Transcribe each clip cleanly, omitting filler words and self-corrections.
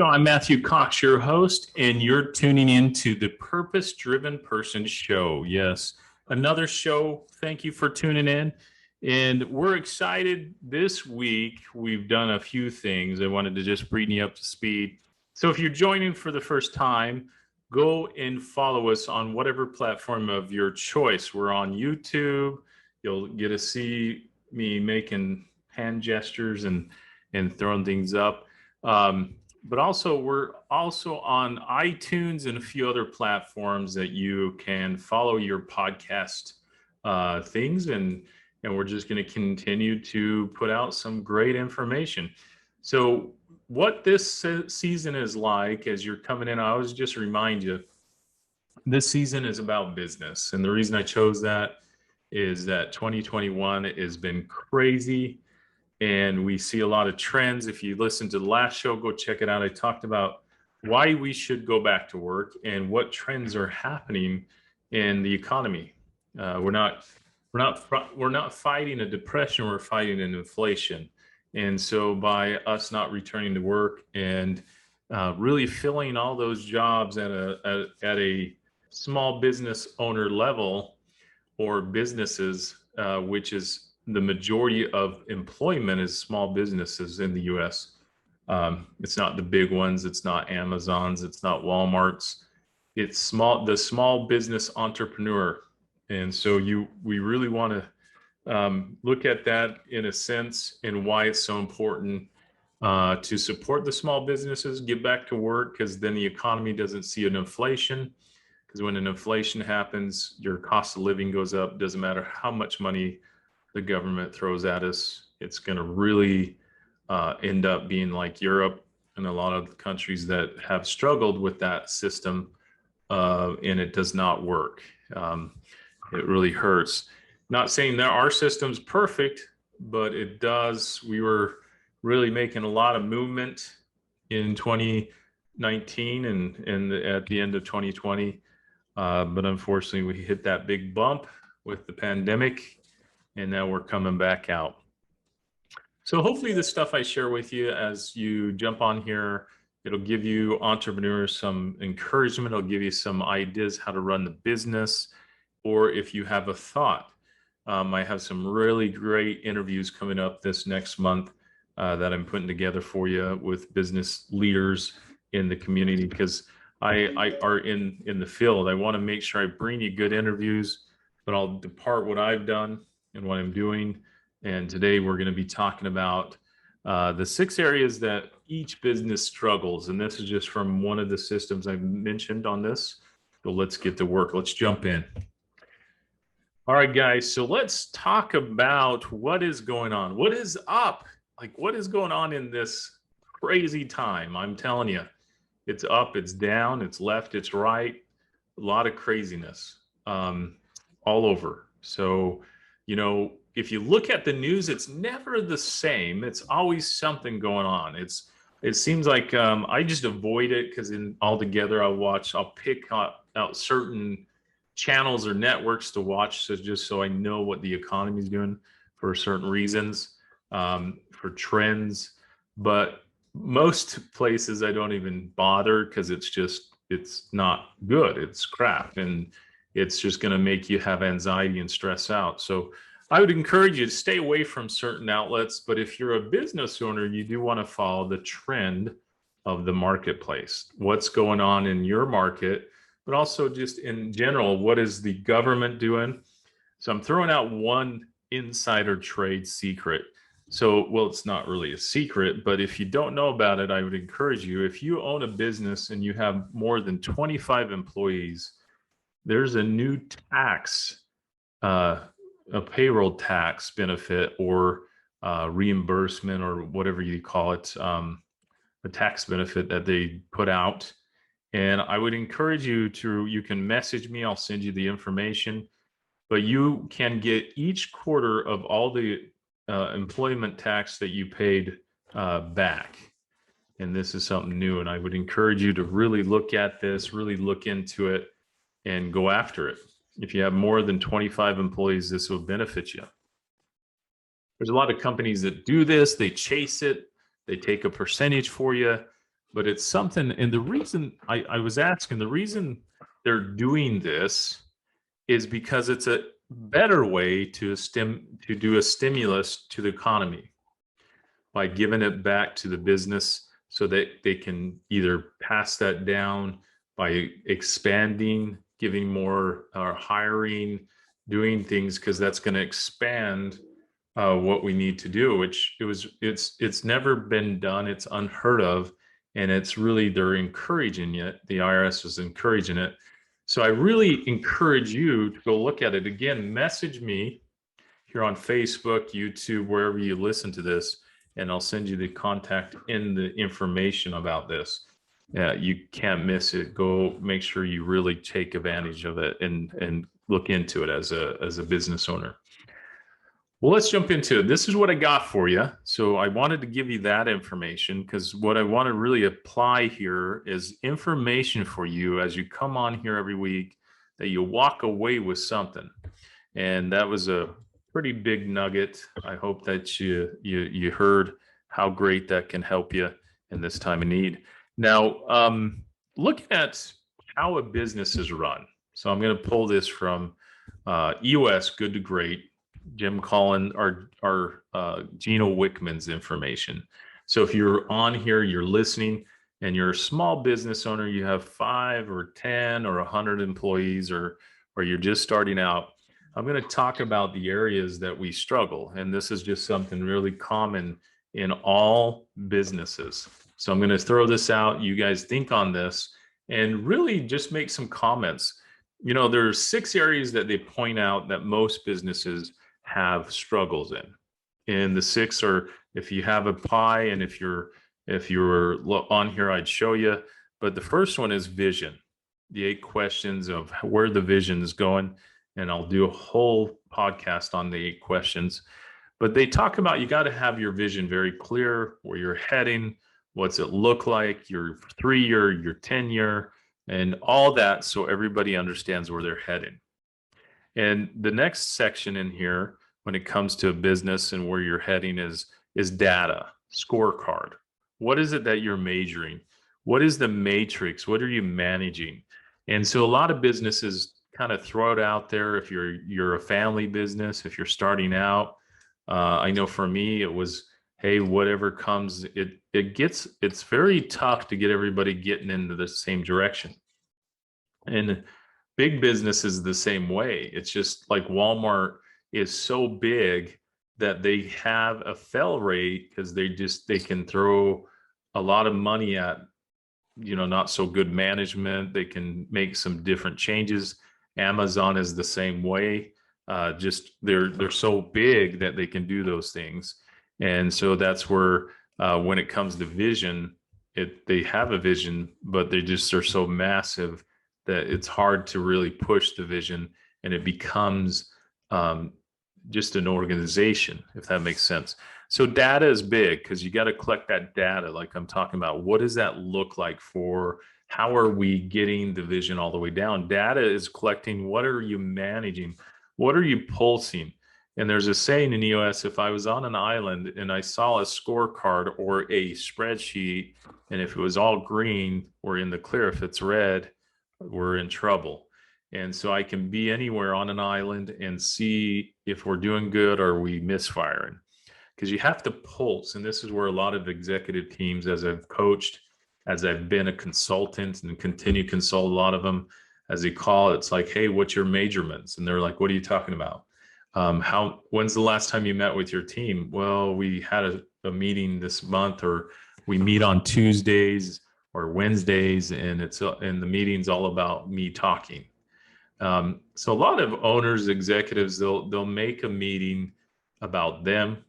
I'm Matthew Cox, your host, and you're tuning in to the Purpose Driven Person Show. Yes, another show. Thank you for tuning in. And we're excited this week. We've done a few things. I wanted to just bring you up to speed. So if you're joining for the first time, go and follow us on whatever platform of your choice. We're on YouTube. You'll get to see me making hand gestures and throwing things up. But also we're also on iTunes and a few other platforms that you can follow your podcast things, and we're just going to continue to put out some great information. So what this season is like as you're coming in, I always just remind you, this season is about business. And the reason I chose that is that 2021 has been crazy. And we see a lot of trends. If you listen to the last show, go check it out. I talked about why we should go back to work and what trends are happening in the economy. We're not fighting a depression. We're fighting an inflation. And so by us not returning to work and really filling all those jobs at a small business owner level or businesses, which is the majority of employment is small businesses in the U.S. It's not the big ones. It's not Amazon's. It's not Walmart's. It's the small business entrepreneur. And so we really want to look at that in a sense and why it's so important to support the small businesses, get back to work, because then the economy doesn't see an inflation. Because when an inflation happens, your cost of living goes up. Doesn't matter how much money the government throws at us, it's going to really end up being like Europe and a lot of countries that have struggled with that system, and it does not work. It really hurts. Not saying that our system's perfect, but it does. We were really making a lot of movement in 2019 and at the end of 2020, but unfortunately we hit that big bump with the pandemic. And now we're coming back out. So hopefully the stuff I share with you as you jump on here, it'll give you entrepreneurs some encouragement. It'll give you some ideas how to run the business. Or if you have a thought, I have some really great interviews coming up this next month that I'm putting together for you with business leaders in the community, because I are in the field. I want to make sure I bring you good interviews, but I'll depart what I've done and what I'm doing. And today we're going to be talking about the 6 areas that each business struggles. And this is just from one of the systems I've mentioned on this. So let's get to work. Let's jump in. All right, guys. So let's talk about what is going on. What is up? Like, what is going on in this crazy time? I'm telling you, it's up, it's down, it's left, it's right. A lot of craziness all over. So, if you look at the news, it's never the same. It's always something going on. It seems like I just avoid it because altogether I'll pick out certain channels or networks to watch, so I know what the economy is doing for certain reasons, for trends. But most places I don't even bother because it's not good. It's crap. And it's just going to make you have anxiety and stress out. So I would encourage you to stay away from certain outlets. But if you're a business owner, you do want to follow the trend of the marketplace. What's going on in your market, but also just in general, what is the government doing? So I'm throwing out one insider trade secret. So, well, it's not really a secret, but if you don't know about it, I would encourage you, if you own a business and you have more than 25 employees, there's a new tax, a payroll tax benefit or reimbursement or whatever you call it, a tax benefit that they put out. And I would encourage you you can message me, I'll send you the information, but you can get each quarter of all the employment tax that you paid back. And this is something new. And I would encourage you to really look at this, really look into it, and go after it. If you have more than 25 employees, this will benefit you. There's a lot of companies that do this. They chase it. They take a percentage for you. but it's something. And the reason I was asking, the reason they're doing this is because it's a better way to do a stimulus to the economy by giving it back to the business so that they can either pass that down by expanding, giving more, or hiring, doing things, because that's going to expand what we need to do, which it's never been done. It's unheard of. And it's really, they're encouraging it. The IRS is encouraging it. So I really encourage you to go look at it. Again, message me here on Facebook, YouTube, wherever you listen to this, and I'll send you the contact and the information about this. You can't miss it. Go make sure you really take advantage of it and look into it as a business owner. Well, let's jump into it. This is what I got for you. So I wanted to give you that information because what I want to really apply here is information for you as you come on here every week, that you walk away with something. And that was a pretty big nugget. I hope that you heard how great that can help you in this time of need. Now, looking at how a business is run. So I'm going to pull this from EOS Good to Great, Jim Collin, our Gino Wickman's information. So if you're on here, you're listening, and you're a small business owner, you have 5 or 10 or 100 employees, or you're just starting out, I'm going to talk about the areas that we struggle. And this is just something really common in all businesses. So I'm going to throw this out. You guys think on this and really just make some comments. You know, there's 6 areas that they point out that most businesses have struggles in. And the 6 are, if you have a pie and if you're on here, I'd show you. But the first one is vision. The 8 questions of where the vision is going. And I'll do a whole podcast on the 8 questions. But they talk about, you got to have your vision very clear, where you're heading, what's it look like, your 3-year, your 10-year, and all that, so everybody understands where they're heading. And the next section in here, when it comes to a business and where you're heading, is data, scorecard. What is it that you're measuring? What is the matrix? What are you managing? And so a lot of businesses kind of throw it out there. If you're a family business, if you're starting out, I know for me it was, hey, whatever comes, it's very tough to get everybody getting into the same direction. And big business is the same way. It's just like Walmart is so big that they have a fail rate because they can throw a lot of money at, not so good management. They can make some different changes. Amazon is the same way. Just they're so big that they can do those things. And so that's where when it comes to vision, they have a vision, but they just are so massive that it's hard to really push the vision, and it becomes just an organization, if that makes sense. So data is big because you got to collect that data, like I'm talking about. What does that look like for? How are we getting the vision all the way down? Data is collecting. What are you managing? What are you pulsing? And there's a saying in EOS, if I was on an island and I saw a scorecard or a spreadsheet, and if it was all green, we're in the clear. If it's red, we're in trouble. And so I can be anywhere on an island and see if we're doing good or we misfiring. Because you have to pulse. And this is where a lot of executive teams, as I've coached, as I've been a consultant and continue to consult a lot of them, as they call it, it's like, hey, what's your measurements? And they're like, what are you talking about? When's the last time you met with your team? Well, we had a meeting this month, or we meet on Tuesdays or Wednesdays, and the meeting's all about me talking. So a lot of owners, executives, they'll make a meeting about them,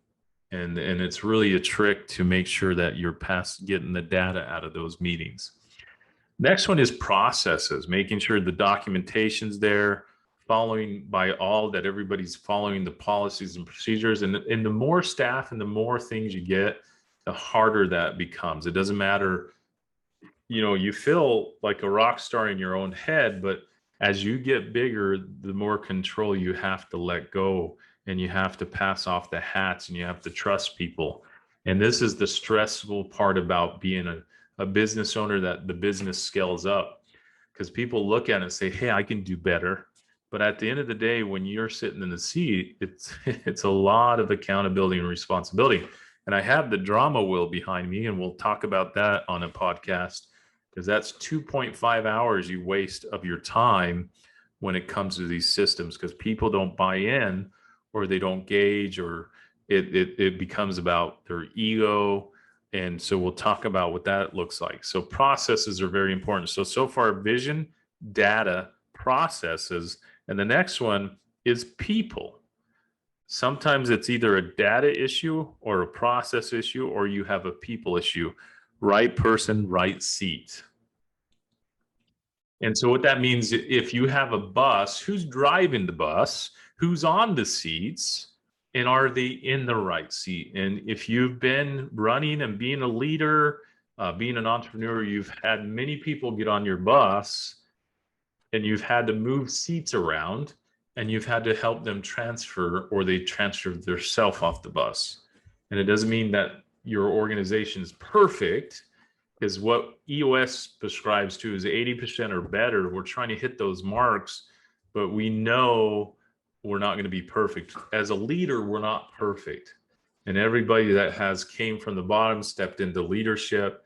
and it's really a trick to make sure that you're past getting the data out of those meetings. Next one is processes, making sure the documentation's there, that everybody's following the policies and procedures. And the more staff and the more things you get, the harder that becomes. It doesn't matter, you feel like a rock star in your own head, but as you get bigger, the more control you have to let go, and you have to pass off the hats, and you have to trust people. And this is the stressful part about being a business owner that the business scales up, because people look at it and say, hey, I can do better. But at the end of the day, when you're sitting in the seat, it's it's a lot of accountability and responsibility. And I have the drama wheel behind me, and we'll talk about that on a podcast, because that's 2.5 hours you waste of your time when it comes to these systems, because people don't buy in, or they don't gauge, or it becomes about their ego. And so we'll talk about what that looks like. So processes are very important. So far, vision, data, processes, and the next one is people. Sometimes it's either a data issue or a process issue, or you have a people issue. Right person, right seat. And so what that means, if you have a bus, who's driving the bus, who's on the seats, and are they in the right seat? And if you've been running and being a leader, being an entrepreneur, you've had many people get on your bus, and you've had to move seats around, and you've had to help them transfer, or they transferred themselves off the bus. And it doesn't mean that your organization is perfect, because what EOS prescribes to is 80% or better. We're trying to hit those marks, but we know we're not going to be perfect. As a leader, we're not perfect. And everybody that has came from the bottom, stepped into leadership,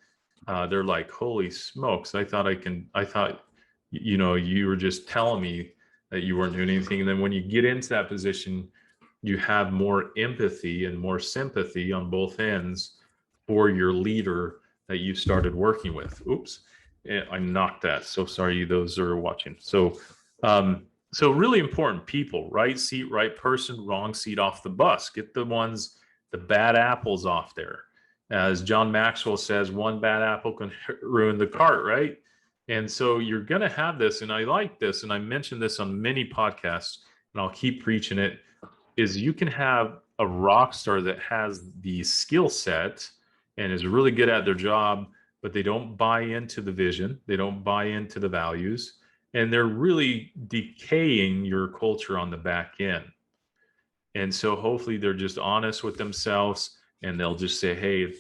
they're like, holy smokes, I thought, you were just telling me that you weren't doing anything. And then when you get into that position, you have more empathy and more sympathy on both ends for your leader that you started working with. Oops, I knocked that. So sorry, those are watching. So really important, people, right seat, right person, wrong seat off the bus. Get the bad apples off there. As John Maxwell says, one bad apple can ruin the cart, right? And so you're going to have this, and I like this, and I mentioned this on many podcasts, and I'll keep preaching it, is you can have a rock star that has the skill set and is really good at their job, but they don't buy into the vision, they don't buy into the values, and they're really decaying your culture on the back end. And so hopefully they're just honest with themselves, and they'll just say, hey,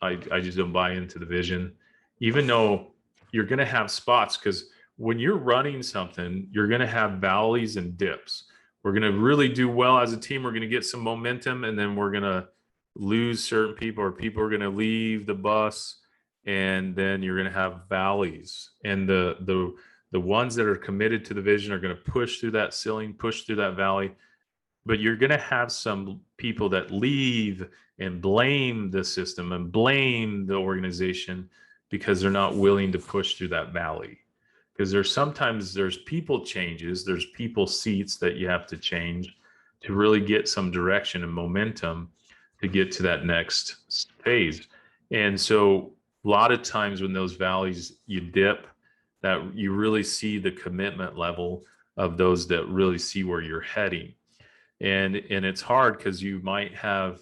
I just don't buy into the vision. Even though you're going to have spots, because when you're running something, you're going to have valleys and dips. We're going to really do well as a team. We're going to get some momentum, and then we're going to lose certain people, or people are going to leave the bus, and then you're going to have valleys. And the ones that are committed to the vision are going to push through that ceiling, push through that valley. But you're going to have some people that leave and blame the system and blame the organization because they're not willing to push through that valley. Because there's people changes, there's people seats that you have to change to really get some direction and momentum to get to that next phase. And so a lot of times when those valleys you dip, that you really see the commitment level of those that really see where you're heading. And it's hard because you might have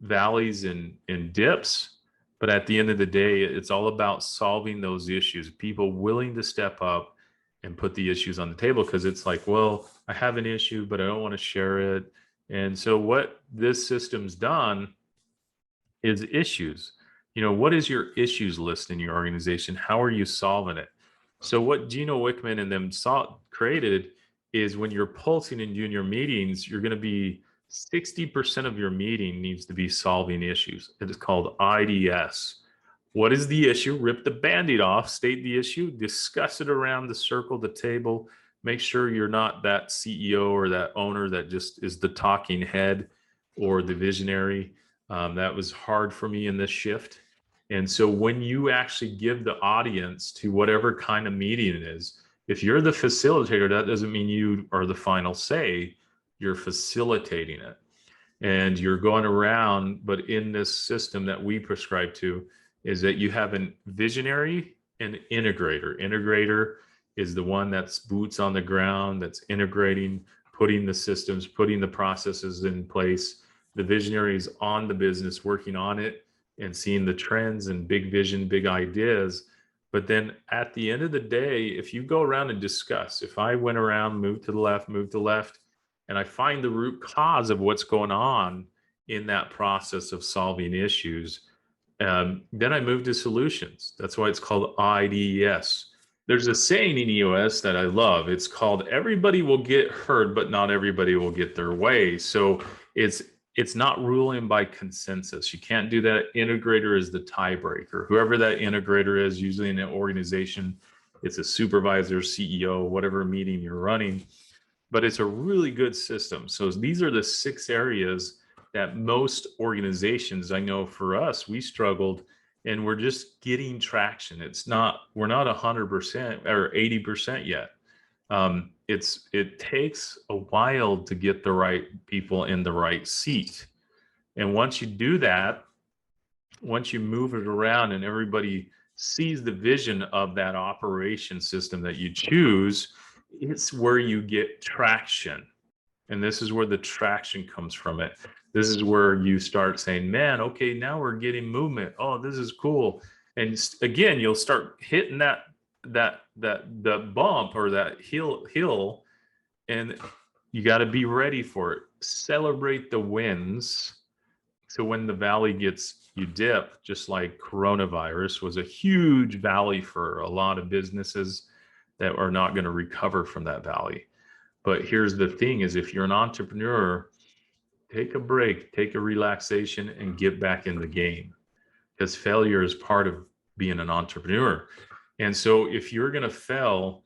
valleys and dips, but at the end of the day, it's all about solving those issues, people willing to step up and put the issues on the table, because it's like, well, I have an issue, but I don't want to share it. And so what this system's done is issues. What is your issues list in your organization? How are you solving it? So what Gino Wickman and them created is, when you're pulsing and doing your meetings, you're going to be 60% of your meeting needs to be solving issues. It is called IDS. What is the issue? Rip the Band-Aid off, state the issue, discuss it around the circle, the table. Make sure you're not that CEO or that owner that just is the talking head or the visionary. That was hard for me in this shift. And so when you actually give the audience to whatever kind of meeting it is, if you're the facilitator, that doesn't mean you are the final say. You're facilitating it. And you're going around, but in this system that we prescribe to, is that you have a visionary and integrator. Integrator is the one that's boots on the ground, that's integrating, putting the systems, putting the processes in place. The visionary is on the business, working on it and seeing the trends and big vision, big ideas. But then at the end of the day, if you go around and discuss, if I went around, move to the left, and I find the root cause of what's going on in that process of solving issues, Then I moved to solutions. That's why it's called IDES. There's a saying in EOS that I love. It's called everybody will get heard, but not everybody will get their way. So it's not ruling by consensus. You can't do that. Integrator is the tiebreaker. Whoever that integrator is, usually in an organization, it's a supervisor, CEO, whatever meeting you're running. But it's a really good system. So these are the 6 areas that most organizations, I know for us, we struggled, and we're just getting traction. We're not 100% or 80% yet. It takes a while to get the right people in the right seat. And once you do that, once you move it around and everybody sees the vision of that operation system that you choose, it's where you get traction. And this is where the traction comes from it. This is where you start saying, man, okay, now we're getting movement. Oh, this is cool. And again, you'll start hitting that bump or that hill, and you got to be ready for it. Celebrate the wins. So when the valley you dip, just like coronavirus was a huge valley for a lot of businesses that are not going to recover from that valley. But here's the thing is, if you're an entrepreneur, take a break, take a relaxation, and get back in the game, because failure is part of being an entrepreneur. And so if you're going to fail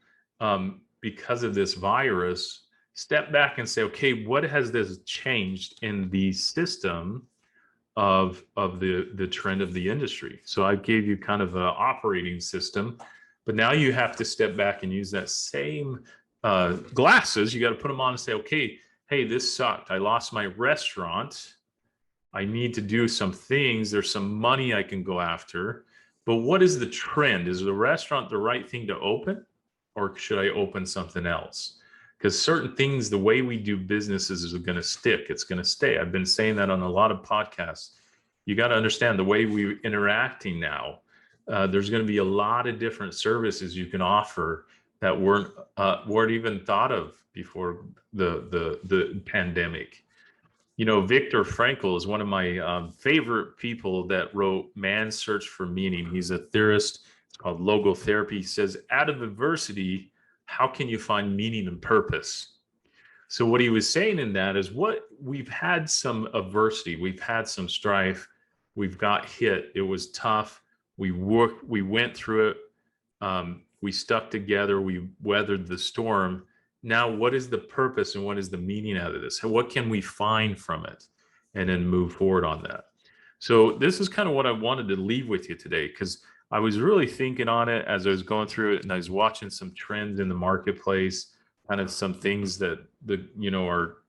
because of this virus, step back and say, okay, what has this changed in the system of the trend of the industry? So I gave you kind of an operating system, but now you have to step back and use that same glasses. You got to put them on and say, okay, hey, this sucked. I lost my restaurant. I need to do some things. There's some money I can go after. But what is the trend? Is the restaurant the right thing to open, or should I open something else? Because certain things, the way we do businesses is going to stick. It's going to stay. I've been saying that on a lot of podcasts. You got to understand the way we're interacting now. There's going to be a lot of different services you can offer that weren't even thought of before the pandemic. You know, Viktor Frankl is one of my favorite people that wrote Man's Search for Meaning. He's a theorist. It's called logotherapy. He says, out of adversity, how can you find meaning and purpose? So what he was saying in that is, what we've had some adversity, we've had some strife, we've got hit. It was tough. We went through it. We stuck together. We weathered the storm. Now, what is the purpose and what is the meaning out of this? And what can we find from it? And then move forward on that. So this is kind of what I wanted to leave with you today, because I was really thinking on it as I was going through it, and I was watching some trends in the marketplace, kind of some things that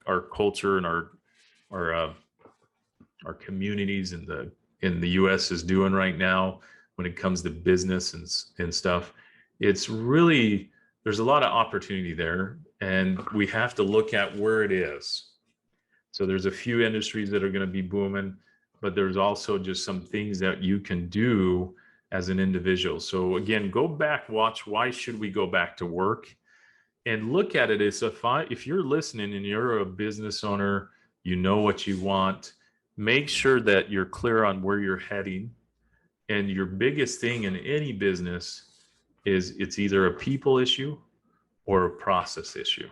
our culture and our communities in the U.S. is doing right now when it comes to business and stuff. It's really, there's a lot of opportunity there, and we have to look at where it is. So there's a few industries that are going to be booming, but there's also just some things that you can do as an individual. So again, go back, watch Why Should We Go Back to Work, and look at it as if you're listening and you're a business owner, you know what you want, make sure that you're clear on where you're heading. And your biggest thing in any business is it's either a people issue or a process issue.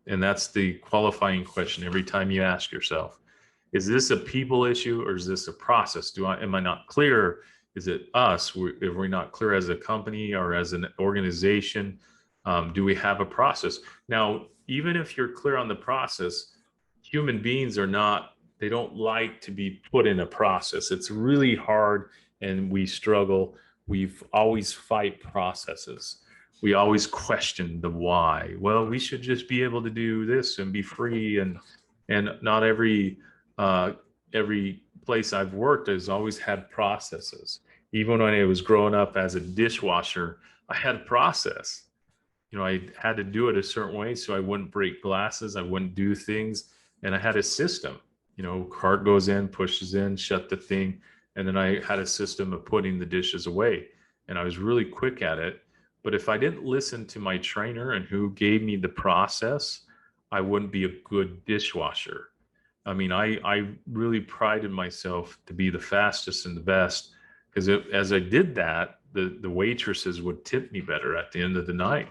And that's the qualifying question every time you ask yourself, is this a people issue or is this a process? Am I not clear? Is it us? If we're not clear as a company or as an organization, do we have a process? Now, even if you're clear on the process, human beings they don't like to be put in a process. It's really hard, and we struggle. We've always fight processes. We always question the why. Well, we should just be able to do this and be free. And not every place I've worked has always had processes. Even when I was growing up as a dishwasher, I had a process. I had to do it a certain way so I wouldn't break glasses, I wouldn't do things, and I had a system. Cart goes in, pushes in, shut the thing, and then I had a system of putting the dishes away, and I was really quick at it. But if I didn't listen to my trainer and who gave me the process, I wouldn't be a good dishwasher. I mean, I really prided myself to be the fastest and the best, because as I did that, the waitresses would tip me better at the end of the night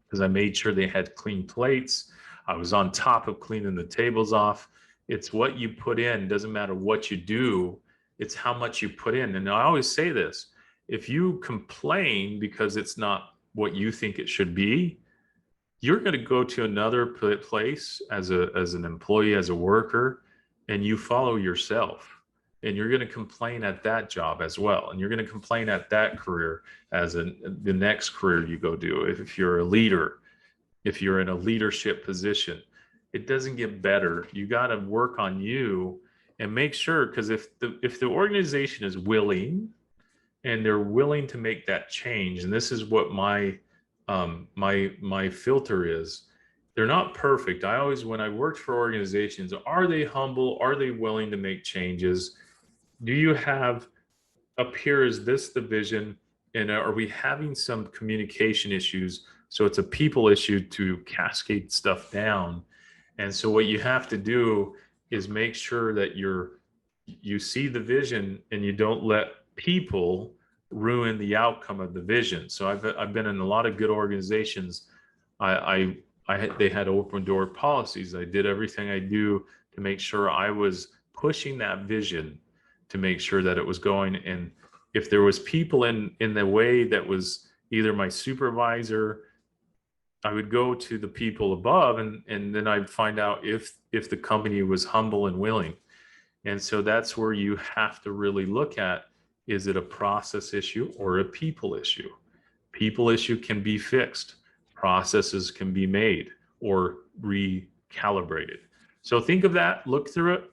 because I made sure they had clean plates. I was on top of cleaning the tables off. It's what you put in. It doesn't matter what you do. It's how much you put in. And I always say this, if you complain because it's not what you think it should be, you're going to go to another place as an employee, as a worker, and you follow yourself. And you're going to complain at that job as well. And you're going to complain at that career as the next career you go do. If you're a leader, if you're in a leadership position, it doesn't get better. You got to work on you and make sure, because if the organization is willing and they're willing to make that change, and this is what my filter is, they're not perfect. I always, when I worked for organizations, are they humble? Are they willing to make changes? Do you have up here, is this the vision? And are we having some communication issues? So it's a people issue to cascade stuff down. And so what you have to do is make sure that you see the vision and you don't let people ruin the outcome of the vision. So I've been in a lot of good organizations. They had open door policies. I did everything I do to make sure I was pushing that vision, to make sure that it was going. And if there was people in the way that was either my supervisor, I would go to the people above, and then I'd find out if the company was humble and willing. And so that's where you have to really look at, is it a process issue or a people issue? People issue can be fixed. Processes can be made or recalibrated. So think of that, look through it.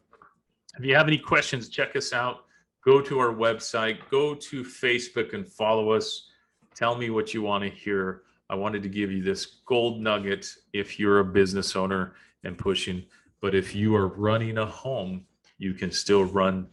If you have any questions, check us out. Go to our website, go to Facebook and follow us. Tell me what you want to hear. I wanted to give you this gold nugget if you're a business owner and pushing, but if you are running a home, you can still run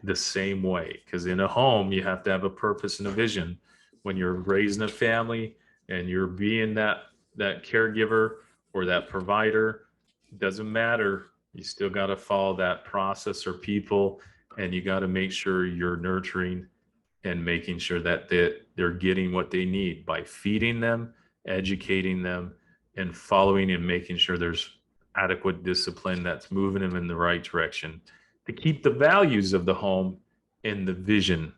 the same way, because in a home, you have to have a purpose and a vision. When you're raising a family and you're being that caregiver or that provider, it doesn't matter. You still got to follow that process or people, and you got to make sure you're nurturing and making sure that they're getting what they need by feeding them, educating them, and following and making sure there's adequate discipline that's moving them in the right direction to keep the values of the home and the vision.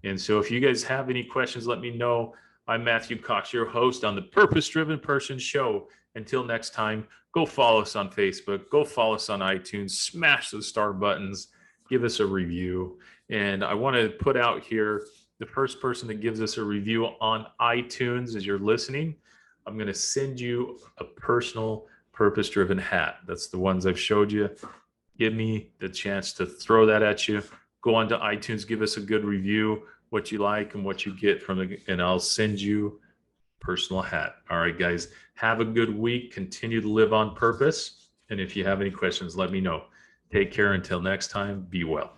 And so if you guys have any questions, let me know. I'm Matthew Cox, your host on the Purpose Driven Person Show. Until next time, go follow us on Facebook, go follow us on iTunes, smash those star buttons, give us a review. And I want to put out here, the first person that gives us a review on iTunes as you're listening, I'm going to send you a personal purpose-driven hat. That's the ones I've showed you. Give me the chance to throw that at you. Go on to iTunes, give us a good review, what you like and what you get from it, and I'll send you a personal hat. All right, guys, have a good week. Continue to live on purpose. And if you have any questions, let me know. Take care until next time. Be well.